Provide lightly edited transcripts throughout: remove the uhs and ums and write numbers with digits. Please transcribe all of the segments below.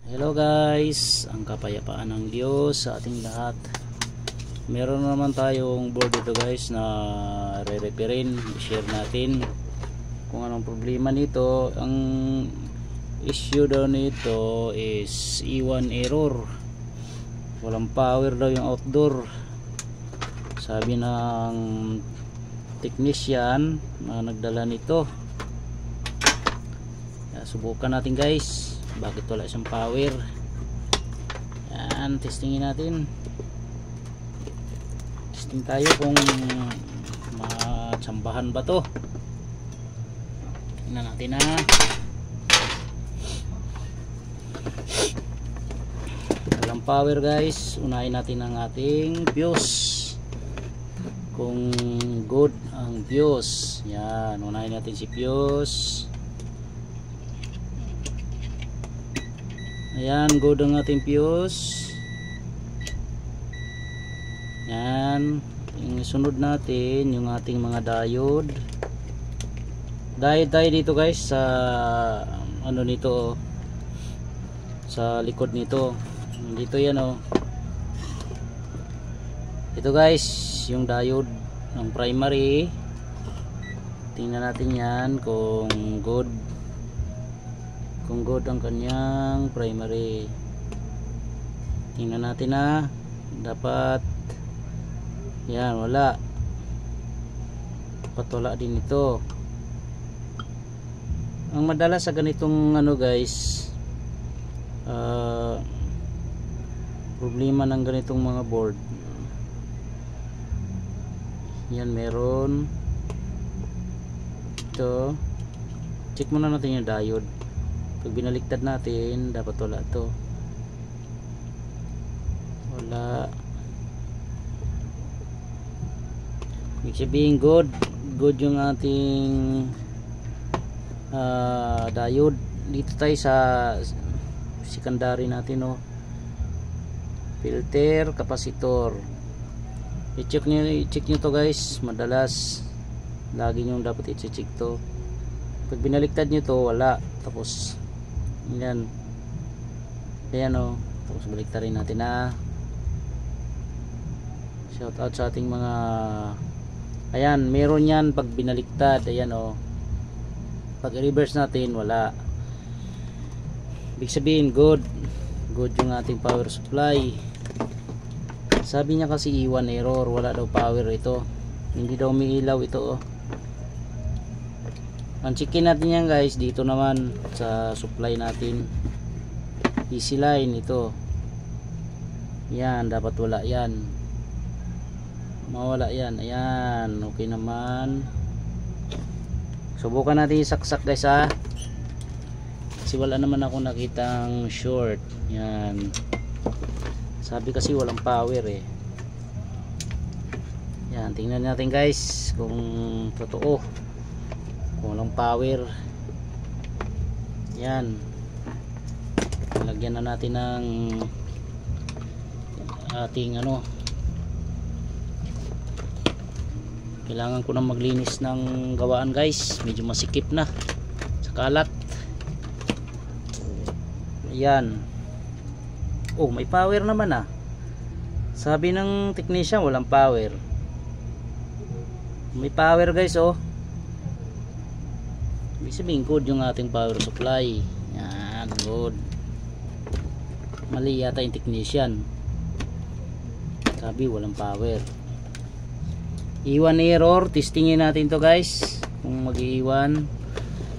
Hello guys, ang kapayapaan ng Diyos sa ating lahat. Meron naman tayong board dito guys na re-repairin. I-share natin kung anong problema nito. Ang issue daw nito is E1 error. Walang power daw yung outdoor. Sabi ng technician na nagdala nito. Subukan natin guys, bakit wala siyang power. Yan, testingin natin. Testing tayo kung matsambahan ba to. Tingnan natin na. Walang power guys. Unahin natin ang ating fuse, kung good ang fuse. Yan, unahin natin si fuse. Ayan, good ang ating fuse. Yan. Yung sunod natin yung ating mga diode. Diode tayo dito guys sa ano nito, sa likod nito. Dito yan oh. Ito guys, yung diode ng primary. Tingnan natin yan kung good. Kung good ang kanyang primary. Tingnan natin na. Dapat yan, wala. Dapat wala din ito. Ang madalas sa ganitong ano guys, problema ng ganitong mga board, yan meron ito. Check muna natin yung diode. Pag binaliktad natin, dapat wala to. Wala. Ibig sabihin good. Good yung ating diode. Dito tayo sa secondary natin oh. Filter, capacitor. I-check nyo to guys. Madalas lagi nyo dapat i-check to. Pag binaliktad nyo to, wala. Tapos yan. Ayan o. Tapos baliktarin natin na. Shout out sa ating mga, ayan, meron yan pag binaliktad. Ayan o. Pag reverse natin, wala. Ibig sabihin good. Good yung ating power supply. Sabi niya kasi E1 error. Wala daw power ito. Hindi daw umiilaw ito o. Ang checkin natin yan guys, dito naman sa supply natin, easy line ito. Yan, dapat wala yan. Mawala yan. Ayan, okay naman. Subukan natin isaksak guys ha. Kasi wala naman ako nakitang short. Yan. Sabi kasi walang power eh. Yan, tingnan natin guys kung totoo. Kung walang power. Yan. Lagyan na natin ng ating ano. Kailangan ko na maglinis ng gawaan guys. Medyo masikip na sa kalat. Ayan. Oh, may power naman ah. Sabi ng technician walang power. May power guys oh. Ibig sabihin good yung ating power supply. Yan, good. Mali yata yung technician. Sabi walang power. E1 error. Testingin natin to guys, kung mag-E1.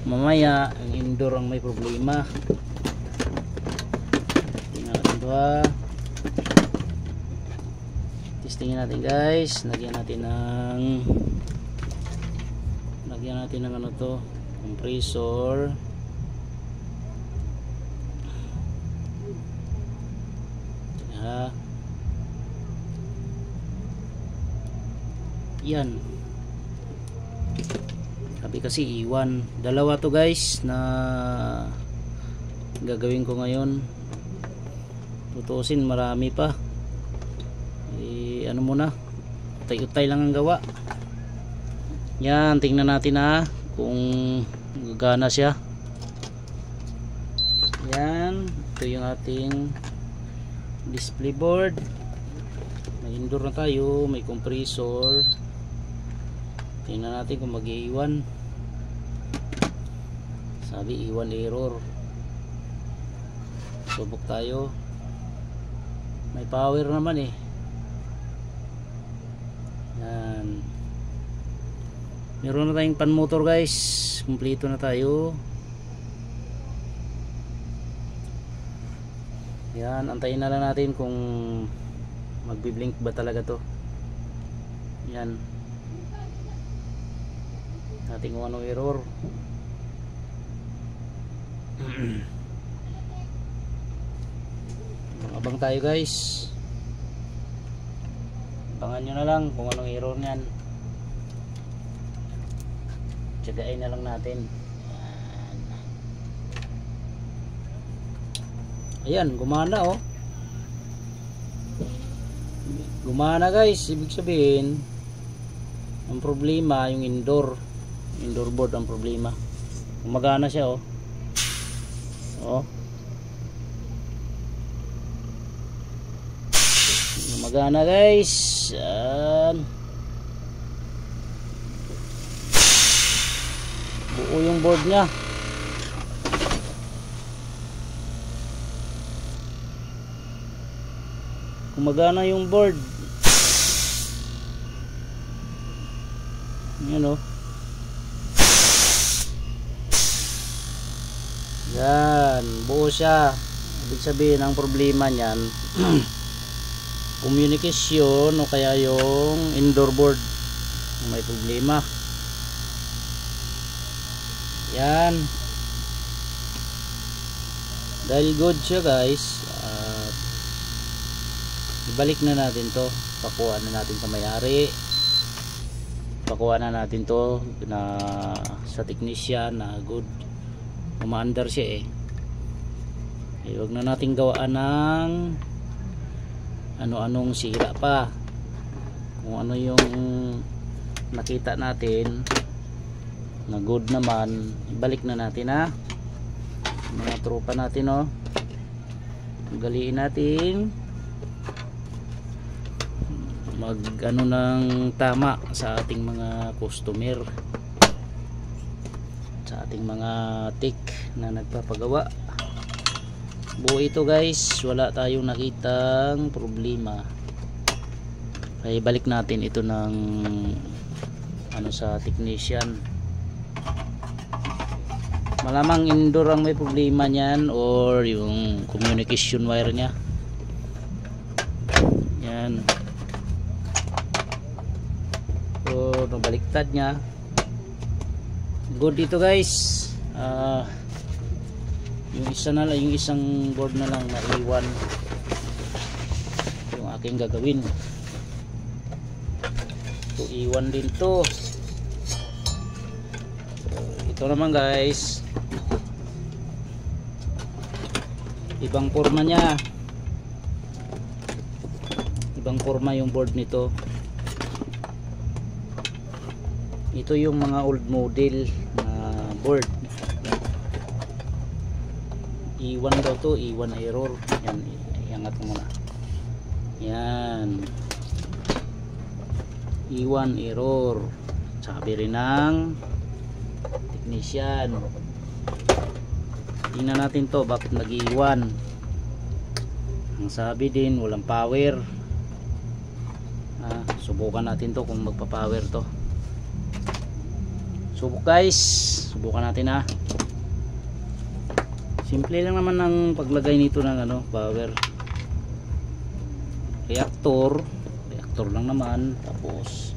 Mamaya ang indoor ang may problema. Tingnan natin to ha. Testingin natin guys. Lagyan natin ng ano to, compressor. Ya. Yan. Sabi kasi E1. Dalawa to guys na gagawin ko ngayon. Tutusin, marami pa. Ano muna, utay-utay lang ang gawa. Yan, tingnan natin ha kung gagana siya. Yan, ito yung ating display board. May indoor na tayo, may compressor. Tingnan natin kung mag-iwan. Sabi iwan error. Subok tayo. May power naman eh. Yan. Meron na tayong pan motor guys. Kumpleto na tayo. Yan, antayin na lang natin kung magbi-blink ba talaga to. Yan. Natin kung anong error. Abang tayo guys. Abangan nyo na lang kung anong error nyan. Tsagain na lang natin. Ayan, gumana oh. Gumana guys. Ibig sabihin ang problema yung indoor board ang problema. Gumagana siya oh. Oh. Gumagana guys. Yan. Buo yung board nya. Gumagana yung board. Yan oh. Yan, buo siya. Ibig sabihin ang problema niyan communication o kaya yung indoor board may problema. Yan. Dahil good siya guys, ibalik na natin to. Pakuha na natin sa may-ari. Pakuha na natin to na sa technician na good. Umaandar siya eh. Huwag na natin gawaan ng ano-anong sira pa. Kung ano yung nakita natin na good naman, ibalik na natin ha. Mga tropa natin oh. Galiin natin mag ano ng tama sa ating mga customer, sa ating mga tik na nagpapagawa. Buo ito guys, wala tayong nakitang problema. Kaya balik natin ito ng ano sa technician. Malamang indoor ang may problema niyan or yung communication wire nya. Yan. So nabaliktad nya. Good dito guys. Yung isa na lang, yung isang board na lang na iwan yung aking gagawin. So iwan din to. So, ito naman guys, ibang forma nya, ibang forma yung board nito. Ito yung mga old model na board. E1 daw to, E1 error. Yan, iangat mo muna. Yan. E1 error. Sabi rin ng technician. Tingnan natin to, bakit nag-E1. Ang sabi din, walang power. Subukan natin to kung magpa-power to. Subok guys. Subukan natin ha. Simple lang naman ang paglagay nito ng ano, power. Reactor lang naman. Tapos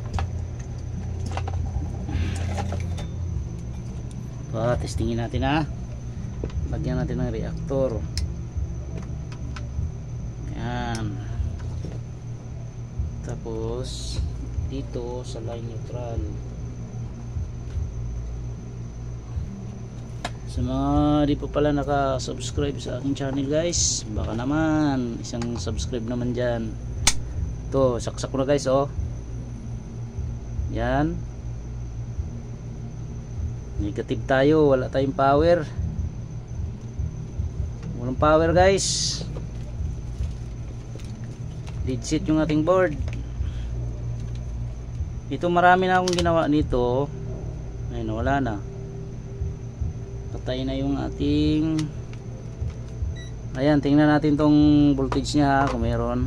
testingin natin ha. Lagyan natin ng reactor. Yan. Tapos dito sa line neutral. Sa mga di pa pala naka-subscribe sa aking channel guys, baka naman isang subscribe naman dyan. Ito, saksak ko na guys oh. Yan. Negative tayo, wala tayong power. walang power guys. Dead set yung ating board. Ito marami na akong ginawa nito. Ayun, wala na. Patay na yung ating, ayan, tingnan natin tong voltage nya kung meron.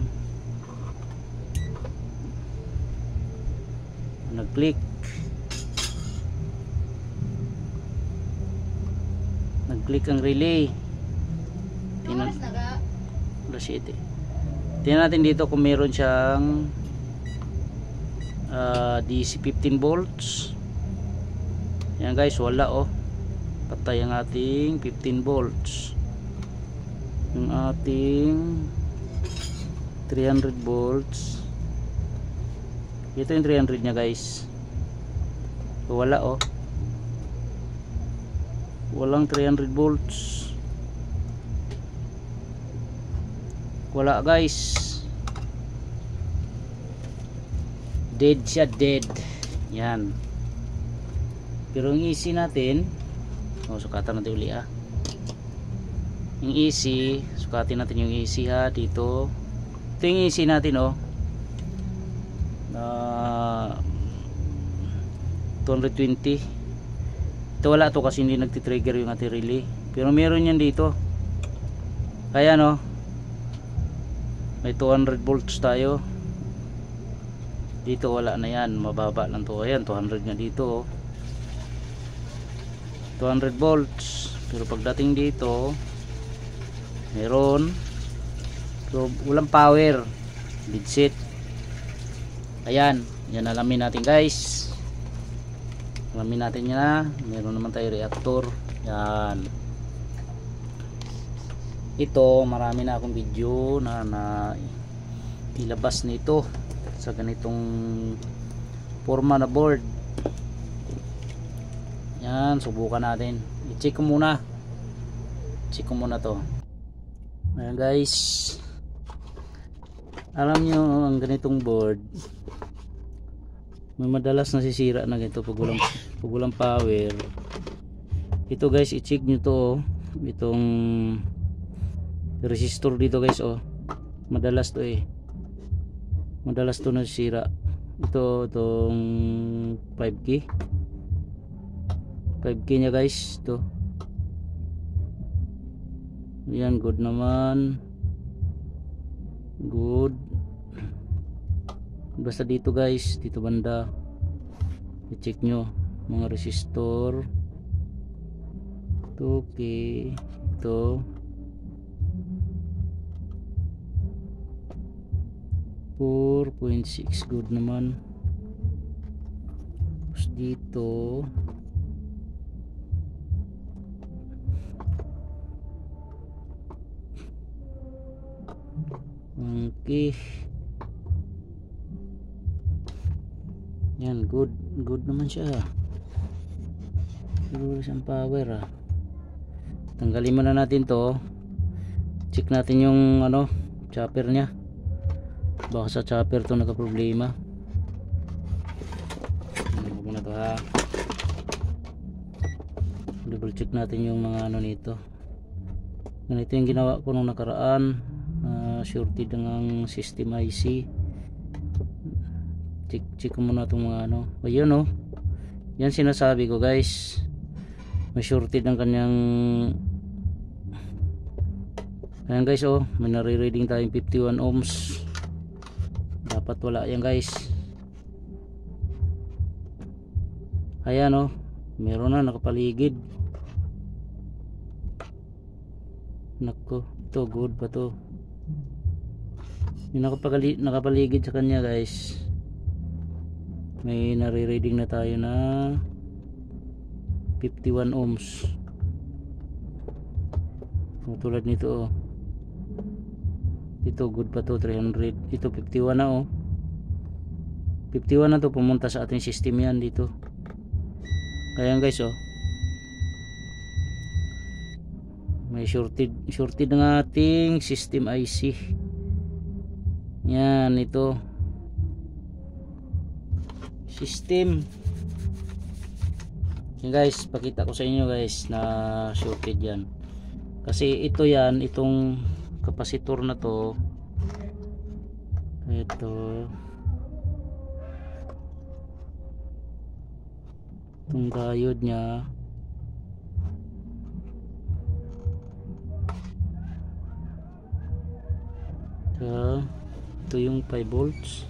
Nag-click ang relay. Tingnan natin dito kung meron siyang DC 15 volts. Yan guys, wala oh. Patay ang ating 15 volts. Yung ating 300 volts. Ito yung 300 nya guys. So, wala oh. Walang 300 volts. Wala guys. Dead siya, dead. Yan. Pero yung easy natin, sukatan natin uli yung easy, sukatin natin yung easy dito. Ito yung easy natin 220. Ito wala to kasi hindi nagtitrigger yung ating relay. Pero meron yan dito. Kaya may 200 volts tayo. Dito wala na yan, mababa lang to. Ayan, 200 nga dito 200 volts. Pero pagdating dito meron, so walang power. Dead set. Ayan, yan alamin natin guys. Alamin natin yan. Meron naman tayo reactor. Yan. Ito, marami na akong video na ilabas nito sa ganitong forma na board. Yan, subukan natin. I-check ko muna. Check ko muna to. Ayan guys. Alam nyo, ang ganitong board, may madalas nasisira na ganito pag walang power. Ito guys, i-check nyo to. Itong resistor dito guys madalas to madalas to nasisira. Itong 5K nya guys. Ito, yan, good naman, good. Basta dito guys, dito banda i-check nyo mga resistor. Okay, ito 4.6, good naman. Tapos dito okay, yan, good naman siya. Pero isang power tanggalin muna natin to. Check natin yung chopper nya, baka sa chopper to nagka-problema. Muna to double check natin yung mga nito. Ganito yung ginawa ko nung nakaraan. Shorted ng system IC. Check ko muna itong mga ayun yan sinasabi ko guys, may shorted ng kanyang, ayan guys may nare-reading tayong 51 ohms. Dapat wala yan guys. Ayan meron na nakapaligid. Nako, ito good pa to. Yung nakapaligid sa kanya guys, may nare-reading na tayo na 51 ohms. Tulad nito ito good pa to, 300. Ito 51 na 51 na to, pumunta sa ating system yan dito. Kaya guys may shorted ng ating system IC. Yan, ito system. Yan guys, pakita ko sa inyo guys na shorted yan. kasi ito yan, itong kapasitor na to, itong diode nya ito yung 5 volts.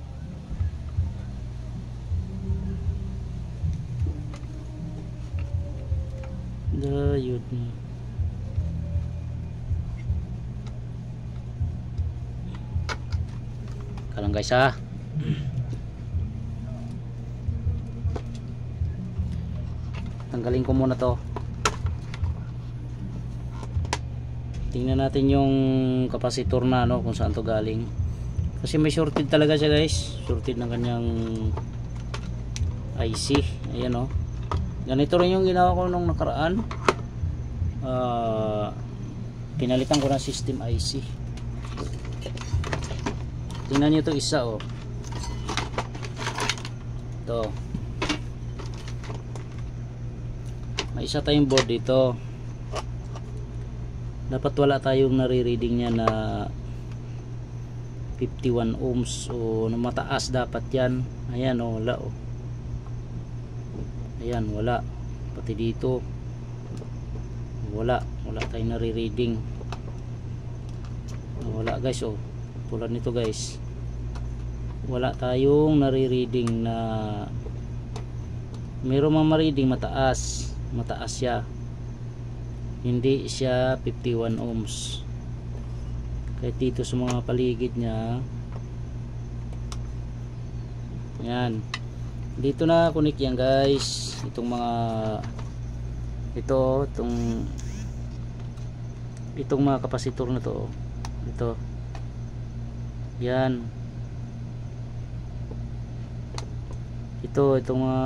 Diode nya kalang guys ha. Tanggalin ko muna to. Tingnan natin yung kapasitor na kung saan to galing, kasi may shorted talaga siya guys, shorted ng kanyang IC. Ayan o, ganito rin yung ginawa ko nung nakaraan. Pinalitan ko ng system IC. Tingnan nyo ito isa ito, may isa tayong board dito. Dapat wala tayong nare-reading niya na 51 ohms o na mataas dapat yan. Ayan wala ayan wala, pati dito wala tayong nare-reading. Wala guys tulad nito guys, wala tayong nare-reading na mayroong mga ma-reading mataas siya, hindi siya 51 ohms. Kahit dito sa mga paligid nya, yan, dito na connect yan guys, itong mga itong mga kapasitor na to, ito yan, itong mga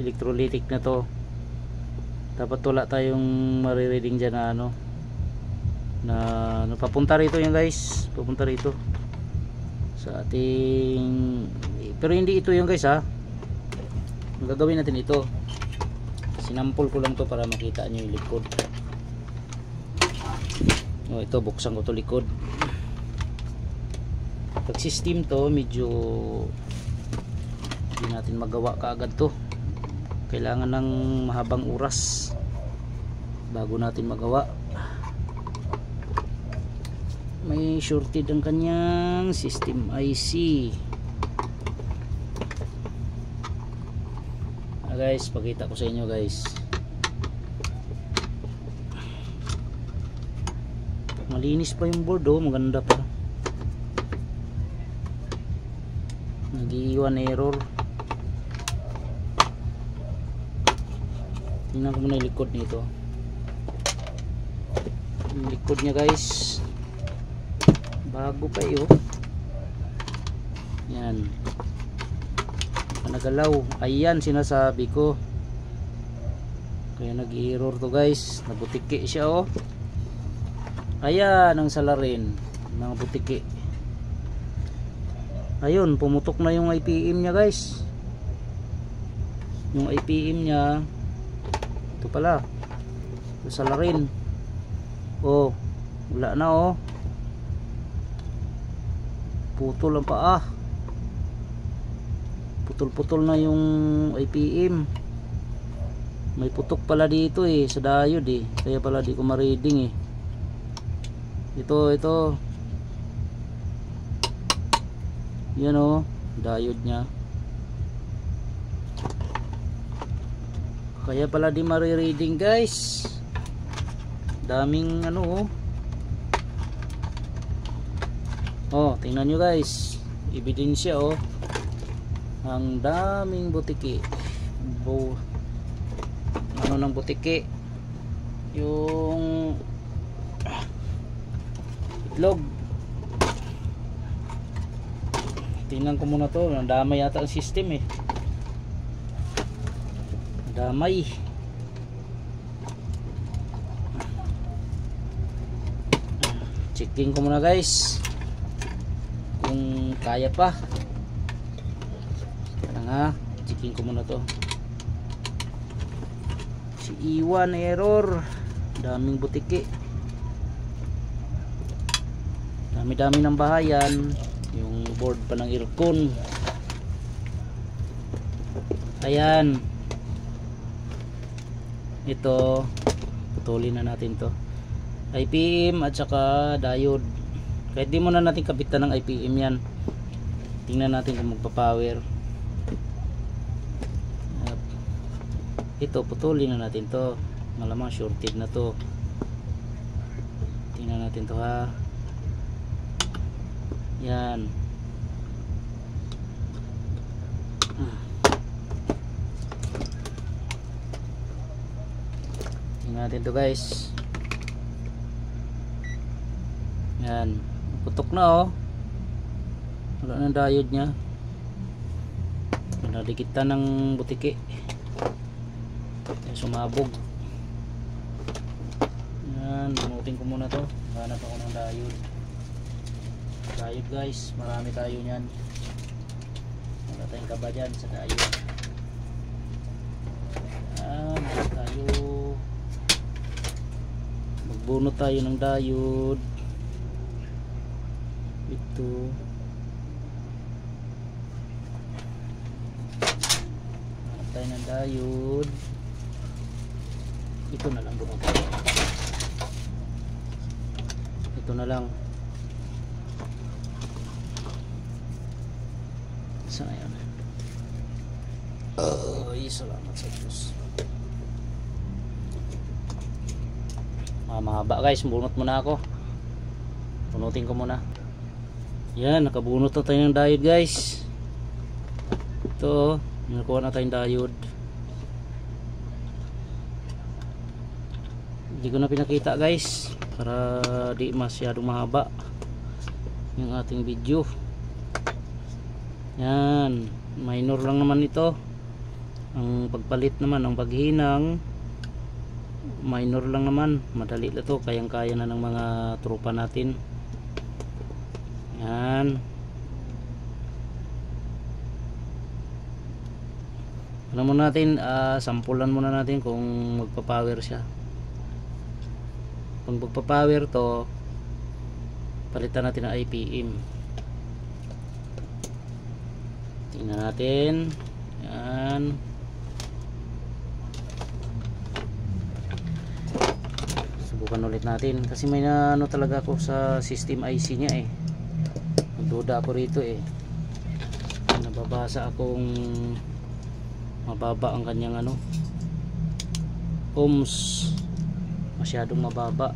electrolytic na to, dapat wala tayong marireading dyan na papunta rito yan guys, papunta rito sa ating, pero hindi ito yung guys ha. Ang gagawin natin ito, sinampol ko lang to para makita nyo yung likod. Ito buksan ko to likod. Pag system to medyo hindi natin magawa kaagad to, kailangan ng mahabang oras bago natin magawa. May shorted ang kanyang system IC. Guys, pakita ko sa inyo guys, malinis pa yung board maganda pa, nag-iwan error. Tingnan ko muna yung likod nito, yung likod nya guys, bago pa yan, nagalaw. Ayan sinasabi ko, kaya nag-error to guys, nabutiki siya ayan ang salarin ng butiki. Ayun, pumutok na yung IPM nya guys, yung IPM nya ito pala, ito salarin wala na putol ang paa, putol na yung IPM. May putok pala dito sa diode kaya pala di ko ma-reading ito yan diode nya, kaya pala di ma-reading guys. Daming tingnan nyo guys, ebidensya ang daming butiki. Ng butiki yung itlog. Tingnan ko muna to, nadamay yata ang system damay. Checking ko muna guys kung kaya pa. Checking ko muna to, si iwan error, daming butiki. dami-dami ng bahayan. Yung board pa ng aircon. Ayan. Ito, putulin na natin to. IPM at saka diode. Kahit di mo na natin kabitan ng IPM yan. Tingnan natin kung magpa-power. Ito, putulin na natin to. Malamang shorted na to. Tingnan natin to ha. Yan. Tingnan natin to guys. Yan. Putok na oh. Wala nang diode nya. Pinadikitan ng butiki. Sumabog. Yan. Bunutin ko muna to. Hanap ako ng diode. Diode guys. Marami tayo nyan. Wala tayong kaba dyan sa diode. Yan. Tayo. Magbunot tayo ng diode. Ito hanap tayo ng diode. Ito na lang bunot. Ito na lang. Saan yan? Ay, salamat sa Diyos. Mahaba guys, bunot muna ako. Bunutin ko muna. Yan, nakabunot na tayo ng diode guys. Ito, nakuha na tayong diode. Hindi ko na pinakita guys para di masyadong mahaba yung ating video. Yan, minor lang naman ito. Ang pagpalit naman, ang paghinang minor lang naman. Madali na to, kayang kaya na ng mga tropa natin. Yan. Ano muna natin, sampulan muna natin kung magpa-power siya. Kung magpa-power to, palitan natin ang IPM. Tingnan natin. Yan. Subukan ulit natin kasi may ano talaga ako sa system IC niya eh. Duda ako rito eh. Nababasa akong mababa ang kanyang ano, ohms. Masyadong mababa.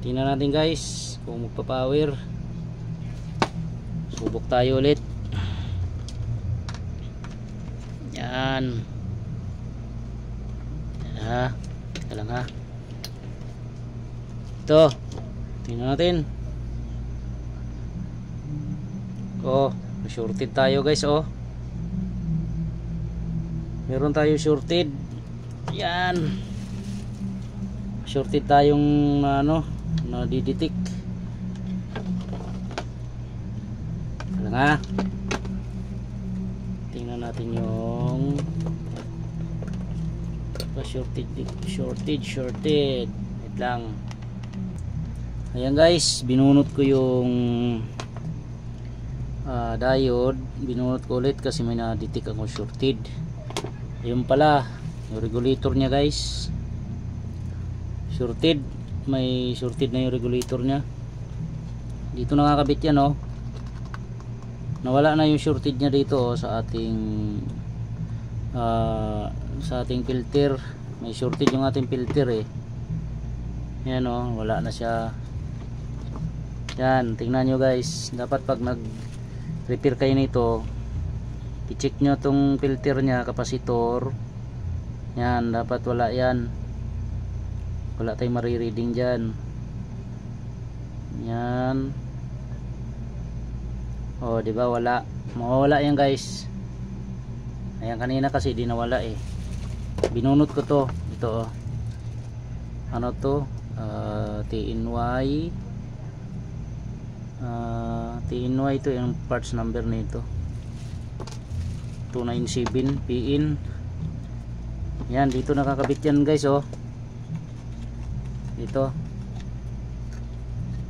Tingnan natin guys kung magpa-power. Subok tayo ulit. Yan. Yan ha. Teka lang ha. Ito. Tingnan natin. Oh, shorted tayo guys oh. Meron tayo shorted. Yan. Shorted tayong ano, nadidetect. Lang ha. Tingnan natin yung shorted. Wait lang. Ayan guys, binunot ko yung diode. Binunot ko ulit kasi may na-detect ako shorted. Ayun pala, yung regulator nya guys. Shorted. May shorted na yung regulator nya. Dito nakakabit yan oh. Nawala na yung shorted nya dito oh, sa ating filter. May shorted yung ating filter eh. Yan oh, wala na siya. Yan, tingnan nyo guys. Dapat pag nag-repair kayo nito, i-check nyo tong filter nya, kapasitor. Yan, dapat wala yan. Wala tayong marireading dyan. Yan. O, diba wala. Mawawala yan guys. Ayan, kanina kasi di nawala eh. Binunot ko to. Ito oh. Ano to? TNY. TNY ito yung parts number nito 297 PIN. Yan, dito nakakabit yan guys oh. Dito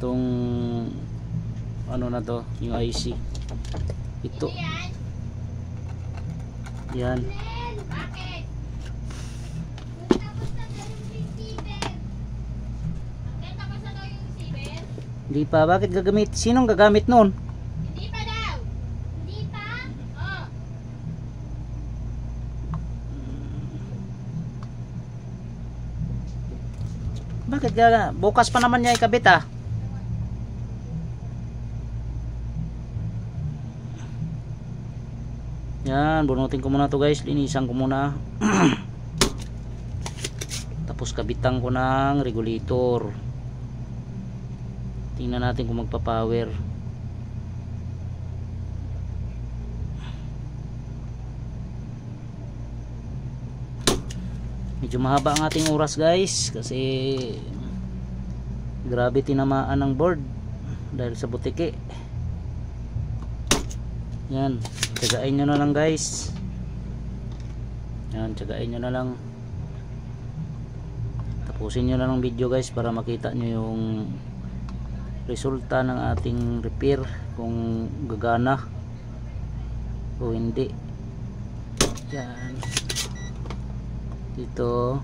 itong ano na to, yung IC ito. Yan. Hindi pa, bakit gagamit? Sinong gagamit nun? Hindi pa daw. Hindi pa? Oh. Bakit gala? Bukas pa naman niya ikabit ah. Yan, bunutin ko muna to guys. Linisan ko muna. Tapos kabitan ko ng regulator. Tingnan natin kung magpa-power. Medyo mahaba ang ating oras guys kasi grabe tinamaan ng board dahil sa butiki. Yan, tsagain nyo na lang guys. Yan, tsagain nyo na lang. Tapusin nyo na lang video guys para makita nyo yung resulta ng ating repair, kung gagana o hindi. Yan, dito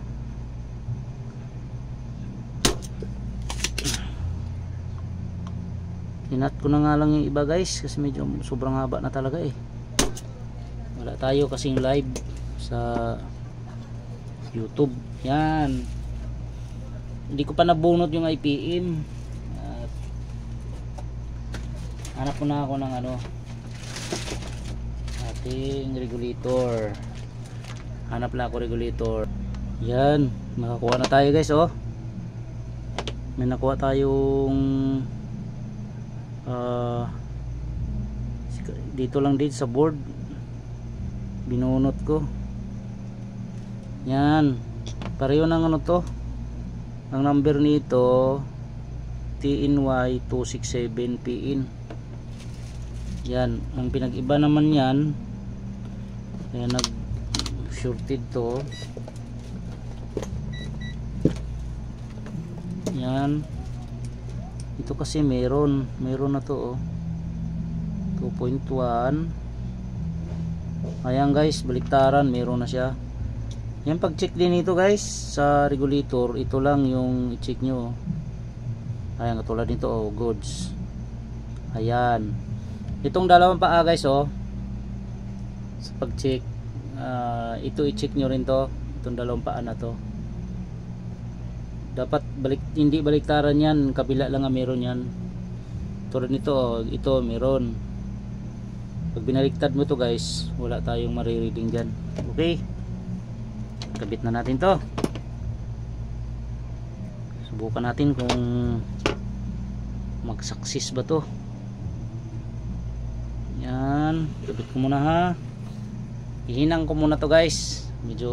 hinat ko na nga lang yung iba guys kasi medyo sobrang haba na talaga eh. Wala tayo kasing live sa YouTube. Yan, hindi ko pa nabunot yung IPM. Hanap ko na ako ng ano, ating regulator. Hanap lang ako regulator. Yan, nakakuha na tayo guys oh. May nakuha tayong dito lang din sa board. Binunot ko. Yan, pareho ng ano to. Ang number nito TNY 267PN. Yan, ang pinag-iba naman yan, ayan, nag shorted to. Yan, ito kasi meron na to oh. 2.1. Ayan guys, baliktaran, meron na siya. Yan, pag check din ito guys sa regulator, ito lang yung i-check nyo. Ayan, katulad nito oh, goods. Ayan, itong dalawang paa guys oh, sa pag check ito i-check nyo rin to, itong dalawang paa na to. Dapat hindi baliktaran yan, kabila lang nga meron yan. Tulad nito oh, ito meron. Pag binaliktad mo to guys, wala tayong marireading dyan. Okay, kabit na natin to. Subukan natin kung mag-success ba to. Yan, kabit ko muna ha. Ihinang ko muna to guys. Medyo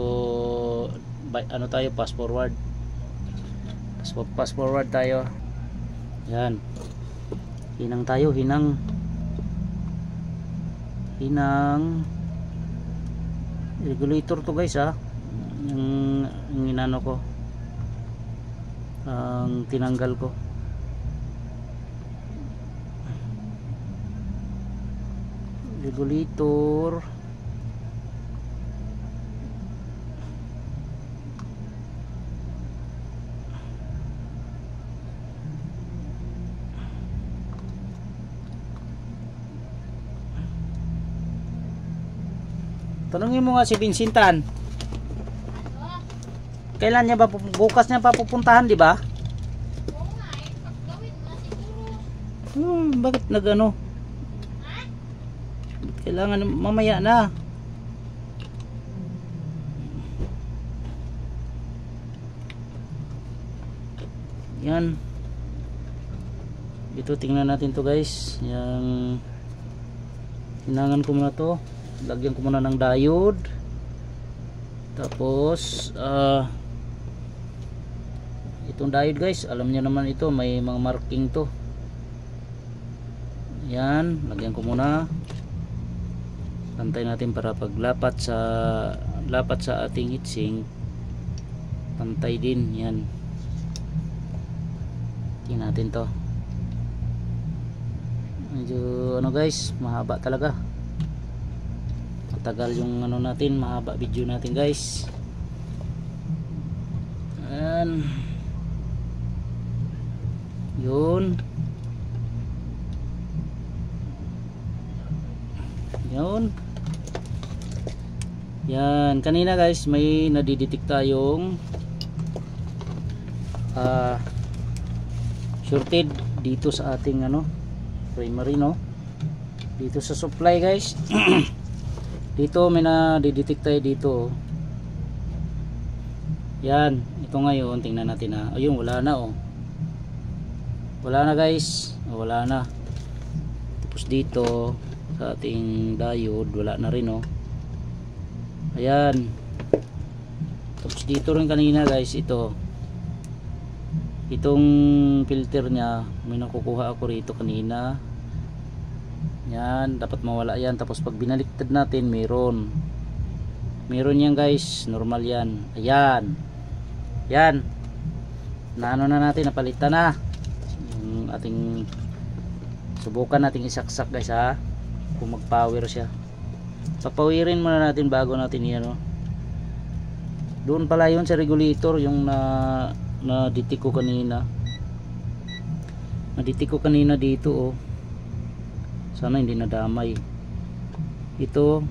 ano tayo, fast forward. Fast forward tayo. Yan. Hinang tayo, hinang. Regulator to guys ha. Yung inano ko. Ang tinanggal ko. Regulator. Tanungin mo nga si Vincentan. Kailan niya ba bukas niya pa pupuntahan, di ba? Oo nga eh, gawin mo na siguro. Bakit nagano? Kailangan mamaya na. Yan. Ito tingnan natin to guys. Yang hinangan ko muna to. Lagyan ko muna ng diode. Tapos itong diode guys, alam niyo naman ito, may mga marking to. Yan, lagyan ko muna. Pantay natin para pag lapat sa ating heatsink, pantay din. Yan, tingnan natin to. medyo ano guys, mahaba talaga, matagal yung ano natin, mahaba video natin guys. And yun yan, kanina guys may nadidetect tayong shorted dito sa ating ano primary, no, dito sa supply guys. Dito may nadidetect tayo dito, oh. Yan, ito ngayon tingnan natin na ayun, wala na, oh, wala na guys, oh, wala na. Tapos dito sa ating diode wala na rin, oh. Ayan. Tapos dito rin kanina guys, itong filter nya may nakukuha ako rito kanina. Yan, dapat mawala yan. Tapos pag binaliktad natin meron yan guys, normal yan. Ayan, yan, naano na natin, napalitan na yung ating, subukan natin isaksak guys ha, kung mag power siya. Papawirin muna natin bago natin yan, no? Doon pala yun sa regulator yung na-detect ko kanina dito, oh. Sana hindi nadamay ito,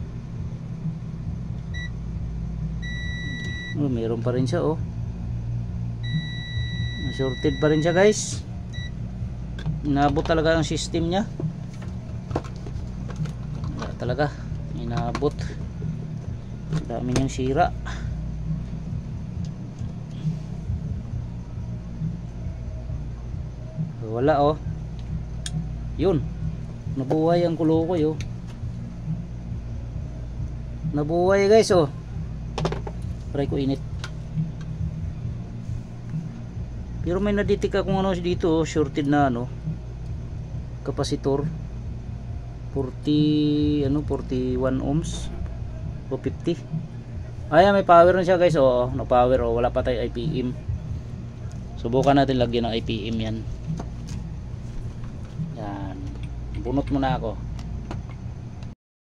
oh, meron pa rin siya, oh, shorted pa rin siya guys. Inabot talaga ang system nya, wala talaga, inabot, dami niyang sira. Wala, oh, yun, nabuhay ang kulukoy, oh, nabuhay guys, oh. Try ko init, pero may nadetect akong ano dito, oh, shorted na ano kapasitor, 41 ohms o 50. Ayan, may power na siya guys, oh, no power, oh, wala pa tayo IPM. Subukan natin lagyan ng IPM yan. Yan, bunot muna ako.